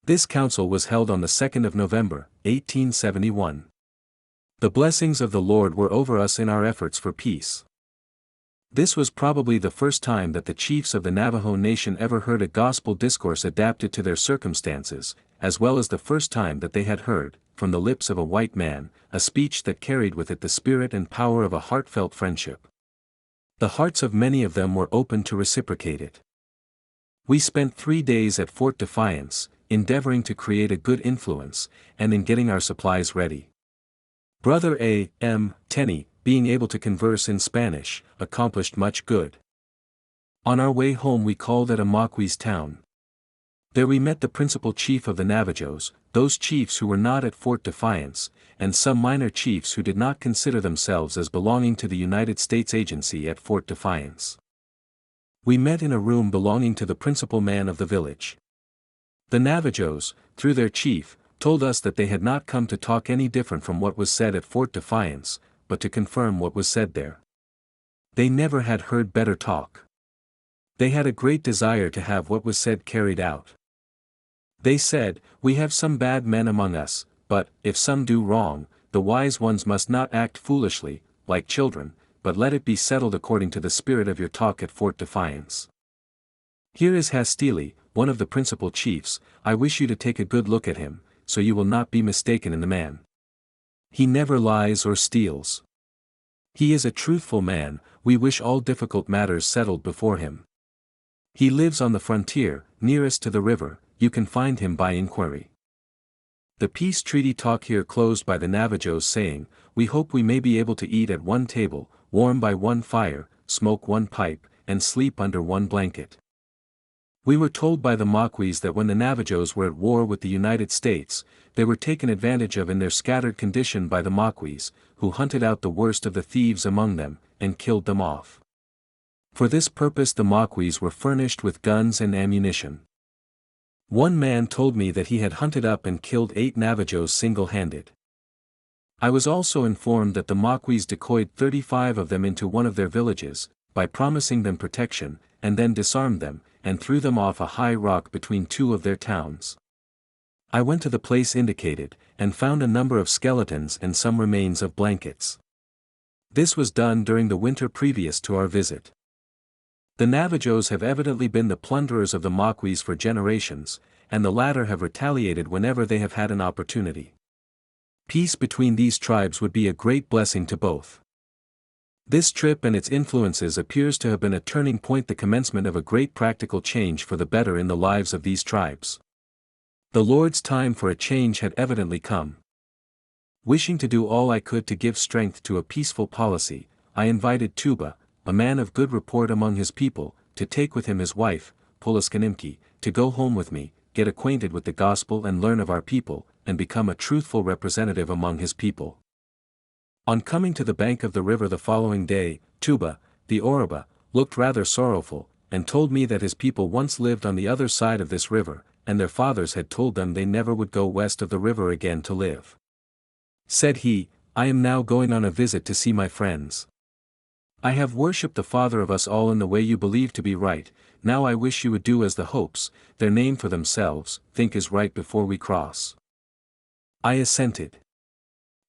This council was held on the 2nd of November, 1871. The blessings of the Lord were over us in our efforts for peace. This was probably the first time that the chiefs of the Navajo Nation ever heard a gospel discourse adapted to their circumstances, as well as the first time that they had heard, from the lips of a white man, a speech that carried with it the spirit and power of a heartfelt friendship. The hearts of many of them were open to reciprocate it. We spent 3 days at Fort Defiance, endeavoring to create a good influence, and in getting our supplies ready. Brother A. M. Tenney, being able to converse in Spanish, accomplished much good. On our way home we called at a Maquis town. There we met the principal chief of the Navajos, those chiefs who were not at Fort Defiance, and some minor chiefs who did not consider themselves as belonging to the United States Agency at Fort Defiance. We met in a room belonging to the principal man of the village. The Navajos, through their chief, told us that they had not come to talk any different from what was said at Fort Defiance, but to confirm what was said there. They never had heard better talk. They had a great desire to have what was said carried out. They said, "We have some bad men among us, but, if some do wrong, the wise ones must not act foolishly, like children, but let it be settled according to the spirit of your talk at Fort Defiance. Here is Hastili, one of the principal chiefs. I wish you to take a good look at him, so you will not be mistaken in the man. He never lies or steals. He is a truthful man. We wish all difficult matters settled before him. He lives on the frontier, nearest to the river. You can find him by inquiry." The peace treaty talk here closed by the Navajos saying, "We hope we may be able to eat at one table, warm by one fire, smoke one pipe, and sleep under one blanket." We were told by the Maquis that when the Navajos were at war with the United States, they were taken advantage of in their scattered condition by the Maquis, who hunted out the worst of the thieves among them, and killed them off. For this purpose the Maquis were furnished with guns and ammunition. One man told me that he had hunted up and killed 8 Navajos single-handed. I was also informed that the Maquis decoyed 35 of them into one of their villages, by promising them protection, and then disarmed them, and threw them off a high rock between 2 of their towns. I went to the place indicated, and found a number of skeletons and some remains of blankets. This was done during the winter previous to our visit. The Navajos have evidently been the plunderers of the Maquis for generations, and the latter have retaliated whenever they have had an opportunity. Peace between these tribes would be a great blessing to both. This trip and its influences appears to have been a turning point, the commencement of a great practical change for the better in the lives of these tribes. The Lord's time for a change had evidently come. Wishing to do all I could to give strength to a peaceful policy, I invited Tuba, a man of good report among his people, to take with him his wife, Poliskanimki, to go home with me, get acquainted with the gospel and learn of our people, and become a truthful representative among his people. On coming to the bank of the river the following day, Tuba, the Oroba, looked rather sorrowful, and told me that his people once lived on the other side of this river, and their fathers had told them they never would go west of the river again to live. Said he, "I am now going on a visit to see my friends. I have worshipped the Father of us all in the way you believe to be right. Now I wish you would do as the Hopes, their name for themselves, think is right before we cross." I assented.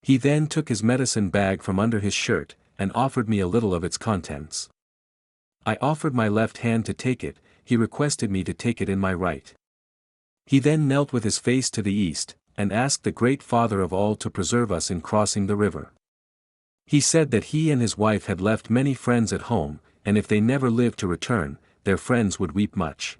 He then took his medicine bag from under his shirt, and offered me a little of its contents. I offered my left hand to take it. He requested me to take it in my right. He then knelt with his face to the east, and asked the great Father of all to preserve us in crossing the river. He said that he and his wife had left many friends at home, and if they never lived to return, their friends would weep much.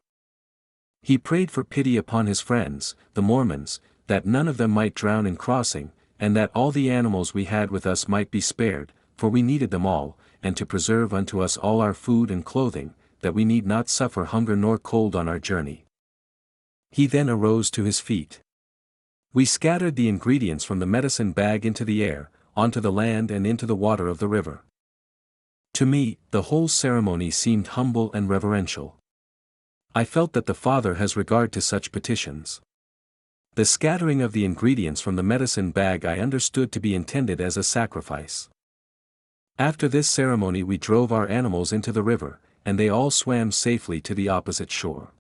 He prayed for pity upon his friends, the Mormons, that none of them might drown in crossing, and that all the animals we had with us might be spared, for we needed them all, and to preserve unto us all our food and clothing, that we need not suffer hunger nor cold on our journey. He then arose to his feet. We scattered the ingredients from the medicine bag into the air, onto the land and into the water of the river. To me, the whole ceremony seemed humble and reverential. I felt that the Father has regard to such petitions. The scattering of the ingredients from the medicine bag I understood to be intended as a sacrifice. After this ceremony we drove our animals into the river, and they all swam safely to the opposite shore.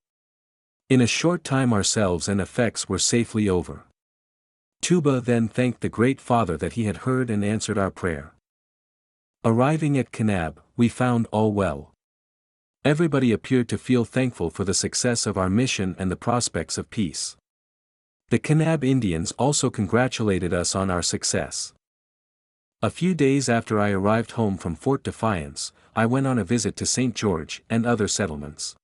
In a short time ourselves and effects were safely over. Tuba then thanked the Great Father that he had heard and answered our prayer. Arriving at Kanab, we found all well. Everybody appeared to feel thankful for the success of our mission and the prospects of peace. The Kanab Indians also congratulated us on our success. A few days after I arrived home from Fort Defiance, I went on a visit to St. George and other settlements.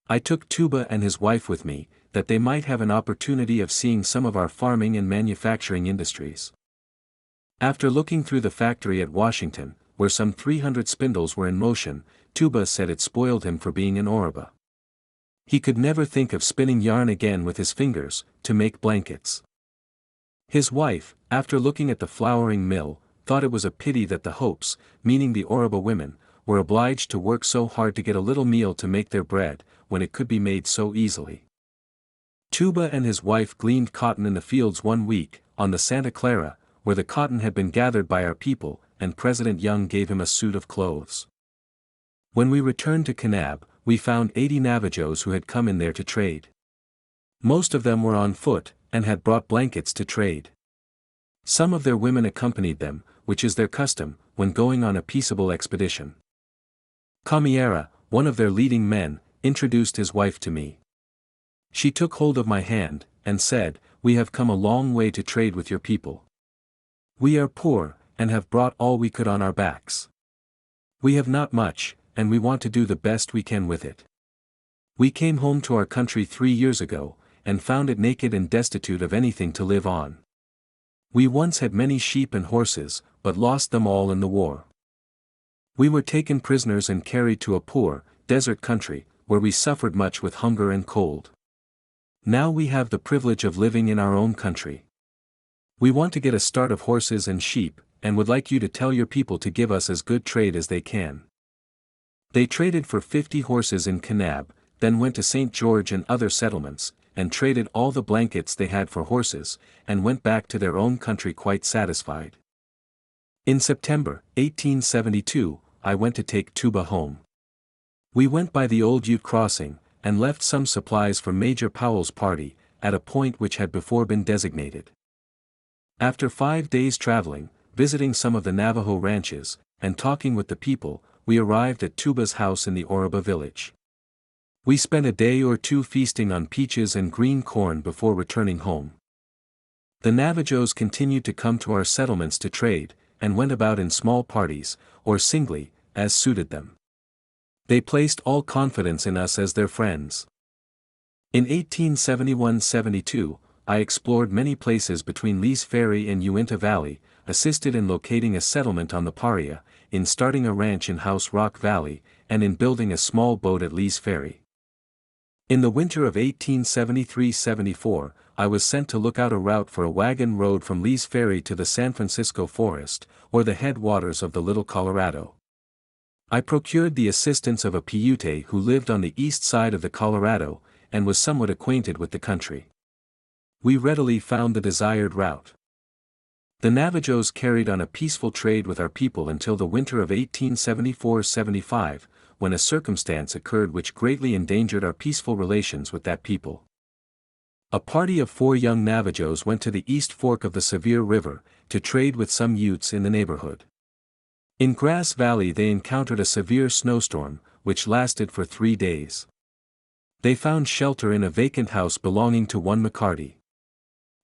I took Tuba and his wife with me, that they might have an opportunity of seeing some of our farming and manufacturing industries. After looking through the factory at Washington, where some 300 spindles were in motion, Tuba said it spoiled him for being an Oroba. He could never think of spinning yarn again with his fingers, to make blankets. His wife, after looking at the flouring mill, thought it was a pity that the Hopes, meaning the Oroba women, were obliged to work so hard to get a little meal to make their bread, when it could be made so easily. Tuba and his wife gleaned cotton in the fields one week, on the Santa Clara, where the cotton had been gathered by our people, and President Young gave him a suit of clothes. When we returned to Kanab, we found 80 Navajos who had come in there to trade. Most of them were on foot, and had brought blankets to trade. Some of their women accompanied them, which is their custom, when going on a peaceable expedition. Kamiara, one of their leading men, introduced his wife to me. She took hold of my hand, and said, "We have come a long way to trade with your people. We are poor, and have brought all we could on our backs. We have not much, and we want to do the best we can with it. We came home to our country 3 years ago, and found it naked and destitute of anything to live on. We once had many sheep and horses, but lost them all in the war. We were taken prisoners and carried to a poor, desert country, where we suffered much with hunger and cold. Now we have the privilege of living in our own country. We want to get a start of horses and sheep, and would like you to tell your people to give us as good trade as they can." They traded for 50 horses in Kanab, then went to St. George and other settlements, and traded all the blankets they had for horses, and went back to their own country quite satisfied. In September, 1872, I went to take Tuba home. We went by the old Ute crossing, and left some supplies for Major Powell's party, at a point which had before been designated. After 5 days traveling, visiting some of the Navajo ranches, and talking with the people, we arrived at Tuba's house in the Oroba village. We spent a day or two feasting on peaches and green corn before returning home. The Navajos continued to come to our settlements to trade, and went about in small parties, or singly, as suited them. They placed all confidence in us as their friends. In 1871-72, I explored many places between Lee's Ferry and Uinta Valley, assisted in locating a settlement on the Paria, in starting a ranch in House Rock Valley, and in building a small boat at Lee's Ferry. In the winter of 1873-74, I was sent to look out a route for a wagon road from Lee's Ferry to the San Francisco Forest, or the headwaters of the Little Colorado. I procured the assistance of a Paiute who lived on the east side of the Colorado, and was somewhat acquainted with the country. We readily found the desired route. The Navajos carried on a peaceful trade with our people until the winter of 1874-75, when a circumstance occurred which greatly endangered our peaceful relations with that people. A party of 4 young Navajos went to the East Fork of the Sevier River, to trade with some Utes in the neighborhood. In Grass Valley they encountered a severe snowstorm, which lasted for 3 days. They found shelter in a vacant house belonging to one McCarty.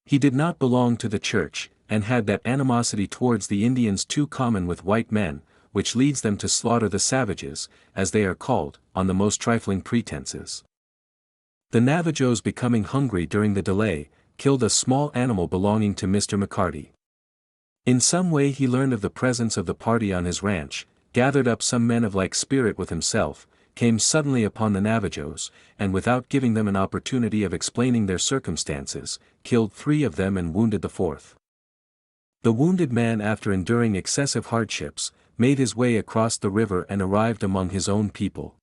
He did not belong to the church, and had that animosity towards the Indians too common with white men, which leads them to slaughter the savages, as they are called, on the most trifling pretenses. The Navajos, becoming hungry during the delay, killed a small animal belonging to Mr. McCarty. In some way he learned of the presence of the party on his ranch, gathered up some men of like spirit with himself, came suddenly upon the Navajos, and without giving them an opportunity of explaining their circumstances, killed 3 of them and wounded the 4th. The wounded man, after enduring excessive hardships, made his way across the river and arrived among his own people.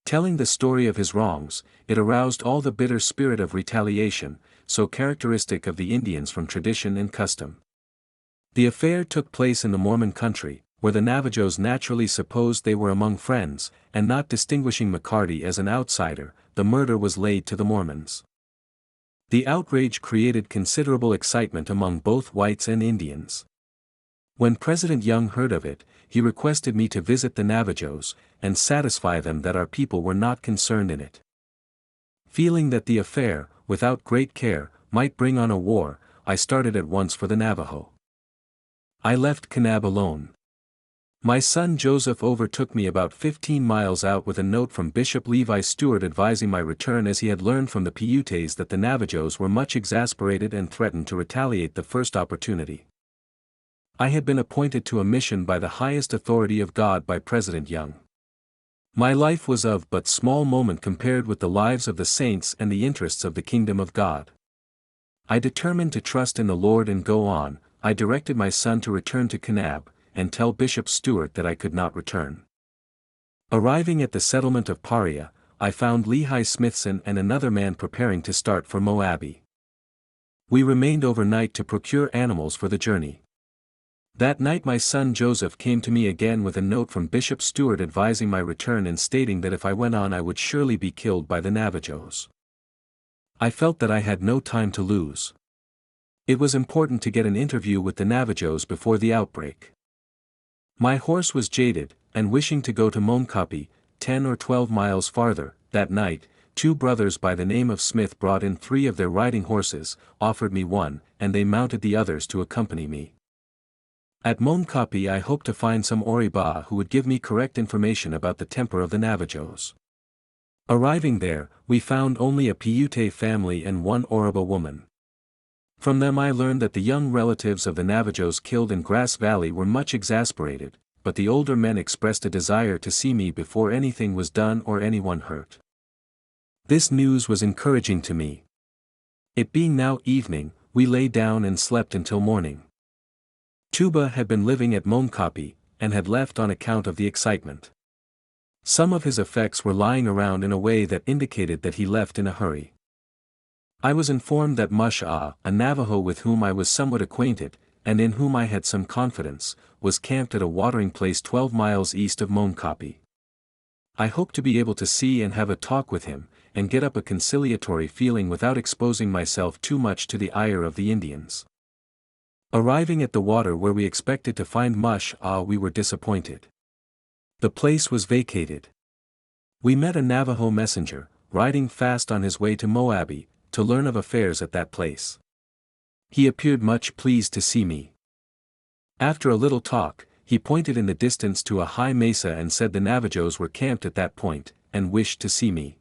Telling the story of his wrongs, it aroused all the bitter spirit of retaliation, so characteristic of the Indians from tradition and custom. The affair took place in the Mormon country, where the Navajos naturally supposed they were among friends, and not distinguishing McCarty as an outsider, the murder was laid to the Mormons. The outrage created considerable excitement among both whites and Indians. When President Young heard of it, he requested me to visit the Navajos, and satisfy them that our people were not concerned in it. Feeling that the affair, without great care, might bring on a war, I started at once for the Navajo. I left Kanab alone. My son Joseph overtook me about 15 miles out with a note from Bishop Levi Stewart advising my return, as he had learned from the Paiutes that the Navajos were much exasperated and threatened to retaliate the first opportunity. I had been appointed to a mission by the highest authority of God by President Young. My life was of but small moment compared with the lives of the saints and the interests of the kingdom of God. I determined to trust in the Lord and go on. I directed my son to return to Kanab, and tell Bishop Stewart that I could not return. Arriving at the settlement of Paria, I found Lehi Smithson and another man preparing to start for Moabi. We remained overnight to procure animals for the journey. That night my son Joseph came to me again with a note from Bishop Stewart advising my return and stating that if I went on I would surely be killed by the Navajos. I felt that I had no time to lose. It was important to get an interview with the Navajos before the outbreak. My horse was jaded, and wishing to go to Moenkopi, 10 or 12 miles farther. That night, 2 brothers by the name of Smith brought in 3 of their riding horses, offered me one, and they mounted the others to accompany me. At Moenkopi I hoped to find some Oriba who would give me correct information about the temper of the Navajos. Arriving there, we found only a Paiute family and 1 Oriba woman. From them I learned that the young relatives of the Navajos killed in Grass Valley were much exasperated, but the older men expressed a desire to see me before anything was done or anyone hurt. This news was encouraging to me. It being now evening, we lay down and slept until morning. Tuba had been living at Moenkopi, and had left on account of the excitement. Some of his effects were lying around in a way that indicated that he left in a hurry. I was informed that Mush-Ah, a Navajo with whom I was somewhat acquainted, and in whom I had some confidence, was camped at a watering place 12 miles east of Moenkopi. I hoped to be able to see and have a talk with him, and get up a conciliatory feeling without exposing myself too much to the ire of the Indians. Arriving at the water where we expected to find Mush-Ah, we were disappointed. The place was vacated. We met a Navajo messenger, riding fast on his way to Moabi, to learn of affairs at that place. He appeared much pleased to see me. After a little talk, he pointed in the distance to a high mesa and said the Navajos were camped at that point, and wished to see me.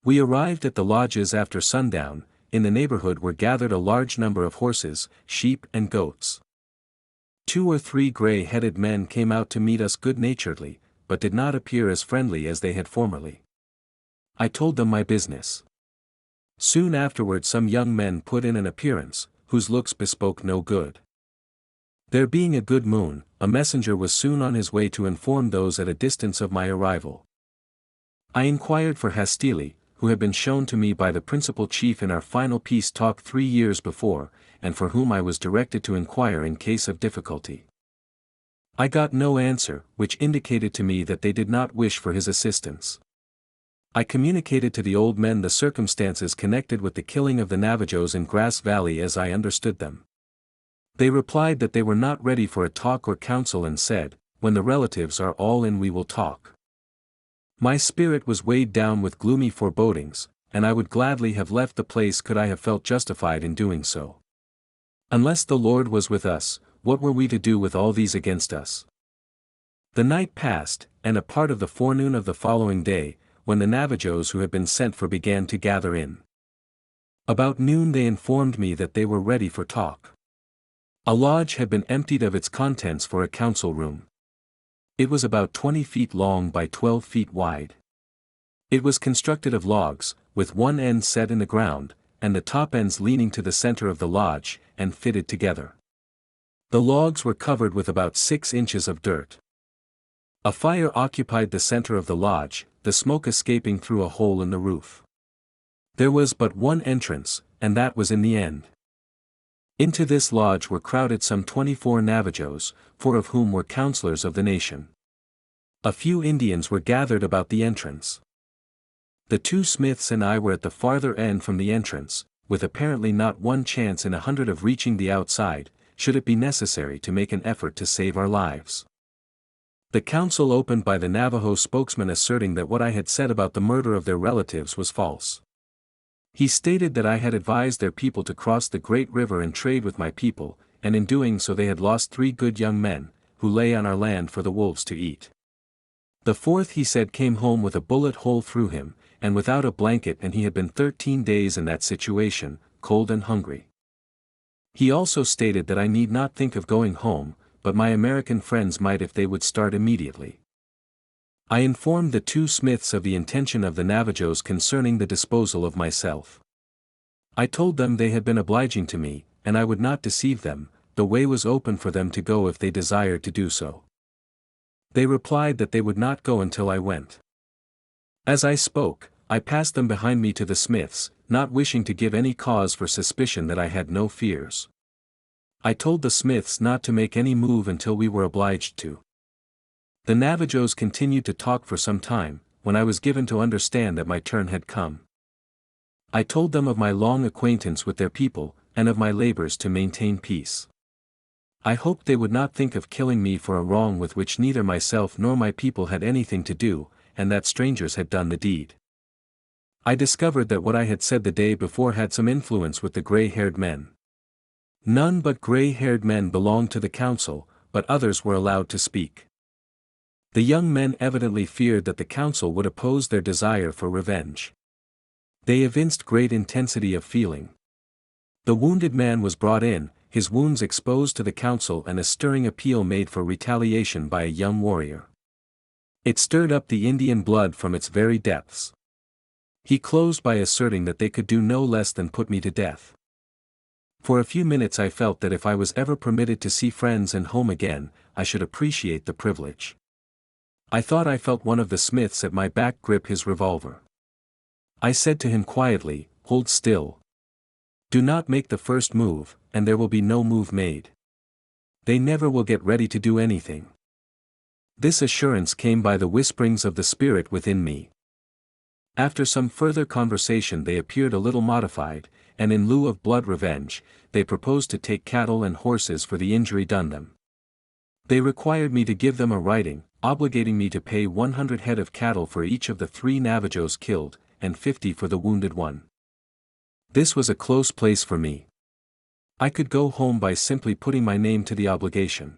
We arrived at the lodges after sundown. In the neighborhood were gathered a large number of horses, sheep and goats. 2 or 3 gray-headed men came out to meet us good-naturedly, but did not appear as friendly as they had formerly. I told them my business. Soon afterward some young men put in an appearance, whose looks bespoke no good. There being a good moon, a messenger was soon on his way to inform those at a distance of my arrival. I inquired for Hastili, who had been shown to me by the principal chief in our final peace talk 3 years before, and for whom I was directed to inquire in case of difficulty. I got no answer, which indicated to me that they did not wish for his assistance. I communicated to the old men the circumstances connected with the killing of the Navajos in Grass Valley as I understood them. They replied that they were not ready for a talk or council and said, "When the relatives are all in we will talk." My spirit was weighed down with gloomy forebodings, and I would gladly have left the place could I have felt justified in doing so. Unless the Lord was with us, what were we to do with all these against us? The night passed, and a part of the forenoon of the following day, when the Navajos who had been sent for began to gather in. About noon they informed me that they were ready for talk. A lodge had been emptied of its contents for a council room. It was about 20 feet long by 12 feet wide. It was constructed of logs, with one end set in the ground, and the top ends leaning to the center of the lodge, and fitted together. The logs were covered with about 6 inches of dirt. A fire occupied the center of the lodge, the smoke escaping through a hole in the roof. There was but one entrance, and that was in the end. Into this lodge were crowded some 24 Navajos, 4 of whom were counselors of the nation. A few Indians were gathered about the entrance. The two Smiths and I were at the farther end from the entrance, with apparently not one chance in 100 of reaching the outside, should it be necessary to make an effort to save our lives. The council opened by the Navajo spokesman asserting that what I had said about the murder of their relatives was false. He stated that I had advised their people to cross the Great River and trade with my people, and in doing so they had lost 3 good young men, who lay on our land for the wolves to eat. The fourth, he said, came home with a bullet hole through him, and without a blanket, and he had been 13 days in that situation, cold and hungry. He also stated that I need not think of going home, but my American friends might if they would start immediately. I informed the two Smiths of the intention of the Navajos concerning the disposal of myself. I told them they had been obliging to me, and I would not deceive them, the way was open for them to go if they desired to do so. They replied that they would not go until I went. As I spoke, I passed them behind me to the Smiths, not wishing to give any cause for suspicion that I had no fears. I told the Smiths not to make any move until we were obliged to. The Navajos continued to talk for some time, when I was given to understand that my turn had come. I told them of my long acquaintance with their people, and of my labors to maintain peace. I hoped they would not think of killing me for a wrong with which neither myself nor my people had anything to do, and that strangers had done the deed. I discovered that what I had said the day before had some influence with the gray-haired men. None but gray-haired men belonged to the council, but others were allowed to speak. The young men evidently feared that the council would oppose their desire for revenge. They evinced great intensity of feeling. The wounded man was brought in, his wounds exposed to the council, and a stirring appeal made for retaliation by a young warrior. It stirred up the Indian blood from its very depths. He closed by asserting that they could do no less than put me to death. For a few minutes I felt that if I was ever permitted to see friends and home again, I should appreciate the privilege. I thought I felt one of the Smiths at my back grip his revolver. I said to him quietly, "Hold still. Do not make the first move, and there will be no move made. They never will get ready to do anything." This assurance came by the whisperings of the Spirit within me. After some further conversation they appeared a little modified, and in lieu of blood revenge, they proposed to take cattle and horses for the injury done them. They required me to give them a writing, obligating me to pay 100 head of cattle for each of the 3 Navajos killed, and 50 for the wounded one. This was a close place for me. I could go home by simply putting my name to the obligation.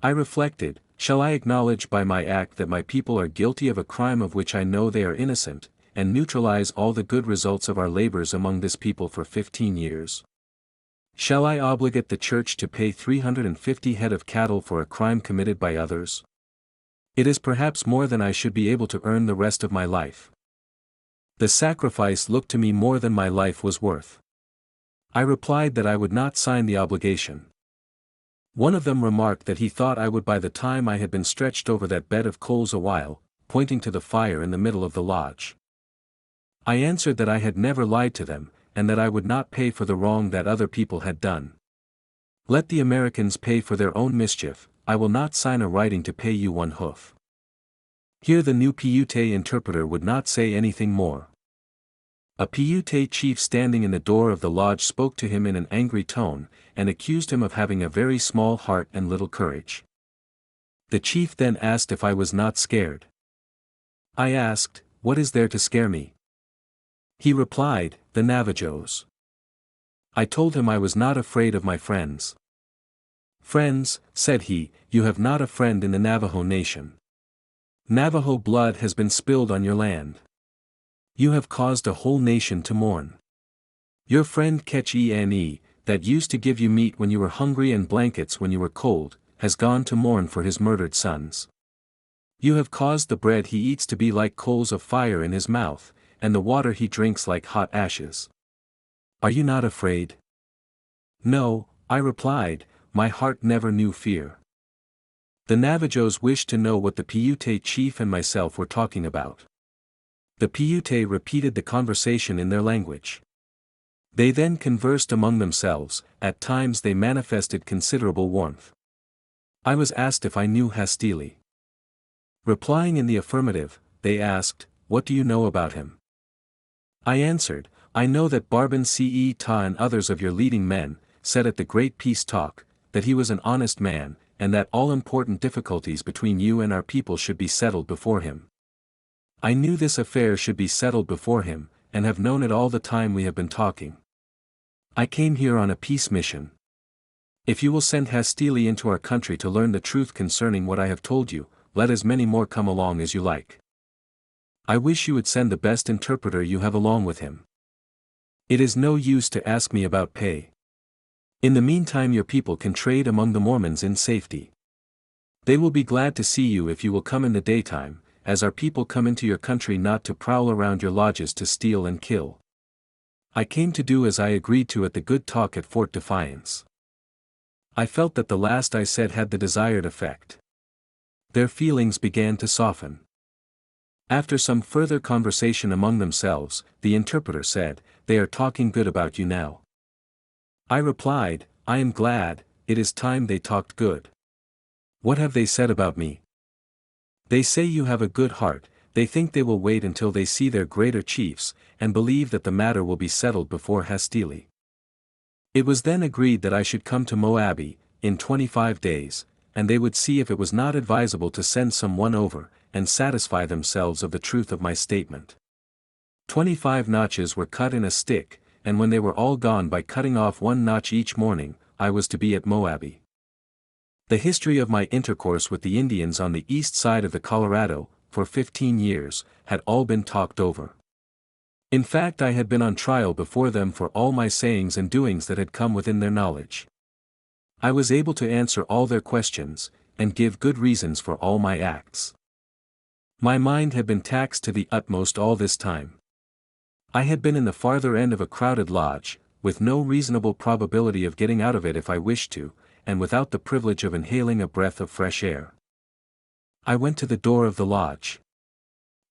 I reflected, shall I acknowledge by my act that my people are guilty of a crime of which I know they are innocent, and neutralize all the good results of our labors among this people for 15 years? Shall I obligate the church to pay 350 head of cattle for a crime committed by others? It is perhaps more than I should be able to earn the rest of my life. The sacrifice looked to me more than my life was worth. I replied that I would not sign the obligation. One of them remarked that he thought I would by the time I had been stretched over that bed of coals a while, pointing to the fire in the middle of the lodge. I answered that I had never lied to them, and that I would not pay for the wrong that other people had done. Let the Americans pay for their own mischief, I will not sign a writing to pay you one hoof. Here the new Paiute interpreter would not say anything more. A Paiute chief standing in the door of the lodge spoke to him in an angry tone, and accused him of having a very small heart and little courage. The chief then asked if I was not scared. I asked, "What is there to scare me?" He replied, "The Navajos." I told him I was not afraid of my friends. "Friends," said he, "you have not a friend in the Navajo nation. Navajo blood has been spilled on your land. You have caused a whole nation to mourn. Your friend Ketch-E-N-E, that used to give you meat when you were hungry and blankets when you were cold, has gone to mourn for his murdered sons. You have caused the bread he eats to be like coals of fire in his mouth, and the water he drinks like hot ashes. Are you not afraid?" "No," I replied, "my heart never knew fear." The Navajos wished to know what the Paiute chief and myself were talking about. The Paiute repeated the conversation in their language. They then conversed among themselves, at times they manifested considerable warmth. I was asked if I knew Hastili. Replying in the affirmative, they asked, what do you know about him? I answered, I know that Barban Ce and others of your leading men, said at the great peace talk, that he was an honest man, and that all important difficulties between you and our people should be settled before him. I knew this affair should be settled before him, and have known it all the time we have been talking. I came here on a peace mission. If you will send hastily into our country to learn the truth concerning what I have told you, let as many more come along as you like. I wish you would send the best interpreter you have along with him. It is no use to ask me about pay. In the meantime your people can trade among the Mormons in safety. They will be glad to see you if you will come in the daytime, as our people come into your country not to prowl around your lodges to steal and kill. I came to do as I agreed to at the good talk at Fort Defiance. I felt that the last I said had the desired effect. Their feelings began to soften. After some further conversation among themselves, the interpreter said, "They are talking good about you now." I replied, "I am glad, it is time they talked good." "What have they said about me?" "They say you have a good heart, they think they will wait until they see their greater chiefs, and believe that the matter will be settled before hastily." It was then agreed that I should come to Moabi, in 25 days, and they would see if it was not advisable to send someone over, and satisfy themselves of the truth of my statement. 25 notches were cut in a stick, and when they were all gone by cutting off 1 notch each morning, I was to be at Moabi. The history of my intercourse with the Indians on the east side of the Colorado, for 15 years, had all been talked over. In fact, I had been on trial before them for all my sayings and doings that had come within their knowledge. I was able to answer all their questions, and give good reasons for all my acts. My mind had been taxed to the utmost all this time. I had been in the farther end of a crowded lodge, with no reasonable probability of getting out of it if I wished to, and without the privilege of inhaling a breath of fresh air. I went to the door of the lodge.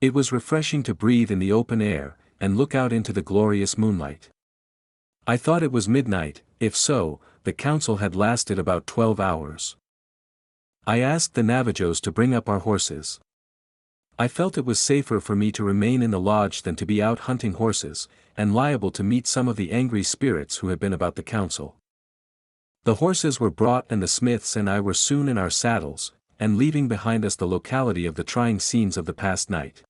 It was refreshing to breathe in the open air, and look out into the glorious moonlight. I thought it was midnight, if so, the council had lasted about 12 hours. I asked the Navajos to bring up our horses. I felt it was safer for me to remain in the lodge than to be out hunting horses, and liable to meet some of the angry spirits who had been about the council. The horses were brought and the Smiths and I were soon in our saddles, and leaving behind us the locality of the trying scenes of the past night.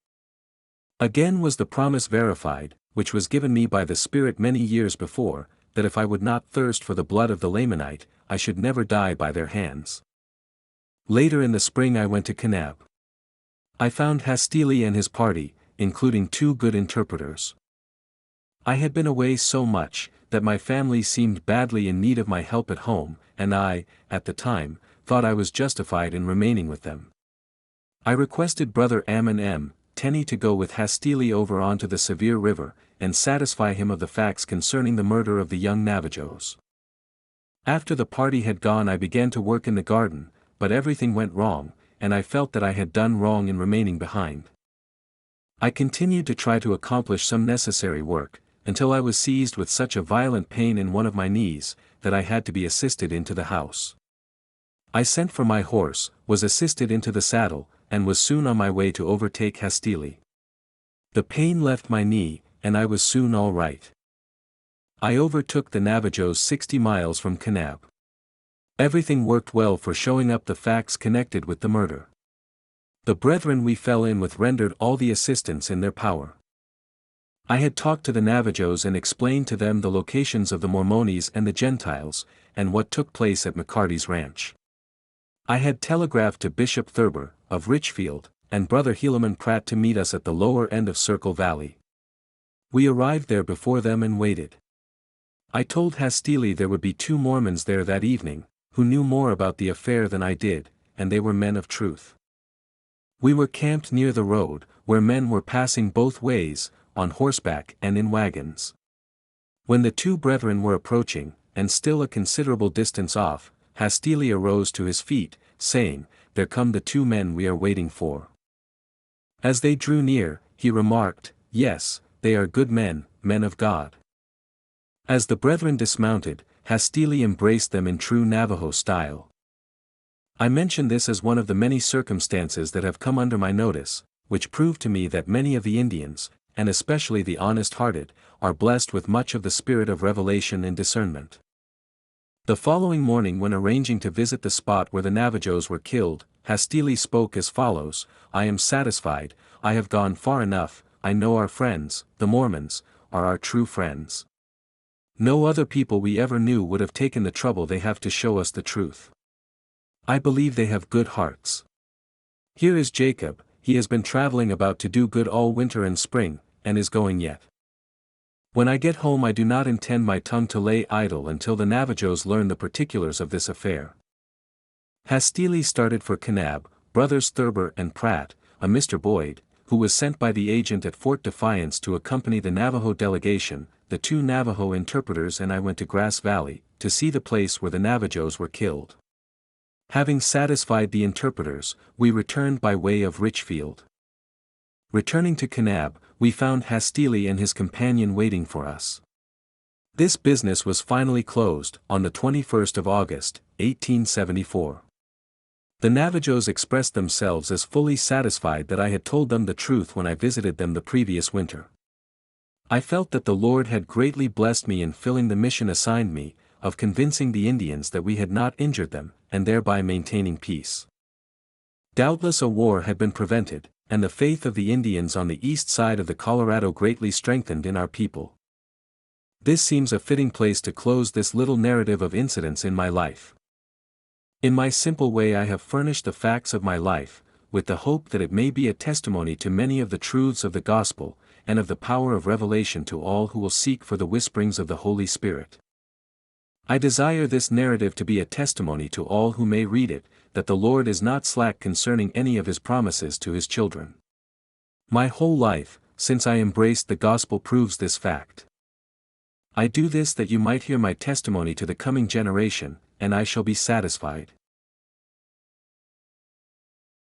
Again was the promise verified, which was given me by the Spirit many years before, that if I would not thirst for the blood of the Lamanite, I should never die by their hands. Later in the spring I went to Kanab. I found Hastili and his party, including 2 good interpreters. I had been away so much, that my family seemed badly in need of my help at home, and I, at the time, thought I was justified in remaining with them. I requested Brother Ammon M. Tenney to go with Hastili over onto the Sevier River, and satisfy him of the facts concerning the murder of the young Navajos. After the party had gone I began to work in the garden, but everything went wrong, and I felt that I had done wrong in remaining behind. I continued to try to accomplish some necessary work, until I was seized with such a violent pain in one of my knees, that I had to be assisted into the house. I sent for my horse, was assisted into the saddle, and was soon on my way to overtake Hastili. The pain left my knee, and I was soon all right. I overtook the Navajos 60 miles from Kanab. Everything worked well for showing up the facts connected with the murder. The brethren we fell in with rendered all the assistance in their power. I had talked to the Navajos and explained to them the locations of the Mormones and the Gentiles, and what took place at McCarty's ranch. I had telegraphed to Bishop Thurber, of Richfield, and Brother Helaman Pratt to meet us at the lower end of Circle Valley. We arrived there before them and waited. I told Hastili there would be 2 Mormons there that evening, who knew more about the affair than I did, and they were men of truth. We were camped near the road, where men were passing both ways, on horseback and in wagons. When the 2 brethren were approaching, and still a considerable distance off, Hastili arose to his feet, saying, "There come the 2 men we are waiting for." As they drew near, he remarked, "Yes, they are good men, men of God." As the brethren dismounted, Hastili embraced them in true Navajo style. I mention this as one of the many circumstances that have come under my notice, which proved to me that many of the Indians, and especially the honest-hearted, are blessed with much of the spirit of revelation and discernment. The following morning, when arranging to visit the spot where the Navajos were killed, Hastili spoke as follows: "I am satisfied, I have gone far enough, I know our friends, the Mormons, are our true friends. No other people we ever knew would have taken the trouble they have to show us the truth. I believe they have good hearts. Here is Jacob, he has been traveling about to do good all winter and spring, and is going yet. When I get home I do not intend my tongue to lay idle until the Navajos learn the particulars of this affair." Hastili started for Kanab, brothers Thurber and Pratt, a Mr. Boyd, who was sent by the agent at Fort Defiance to accompany the Navajo delegation, the 2 Navajo interpreters and I went to Grass Valley, to see the place where the Navajos were killed. Having satisfied the interpreters, we returned by way of Richfield. Returning to Kanab, we found Hastili and his companion waiting for us. This business was finally closed, on the 21st of August, 1874. The Navajos expressed themselves as fully satisfied that I had told them the truth when I visited them the previous winter. I felt that the Lord had greatly blessed me in filling the mission assigned me, of convincing the Indians that we had not injured them, and thereby maintaining peace. Doubtless a war had been prevented, and the faith of the Indians on the east side of the Colorado greatly strengthened in our people. This seems a fitting place to close this little narrative of incidents in my life. In my simple way I have furnished the facts of my life, with the hope that it may be a testimony to many of the truths of the gospel, and of the power of revelation to all who will seek for the whisperings of the Holy Spirit. I desire this narrative to be a testimony to all who may read it, that the Lord is not slack concerning any of his promises to his children. My whole life, since I embraced the gospel, proves this fact. I do this that you might hear my testimony to the coming generation, and I shall be satisfied.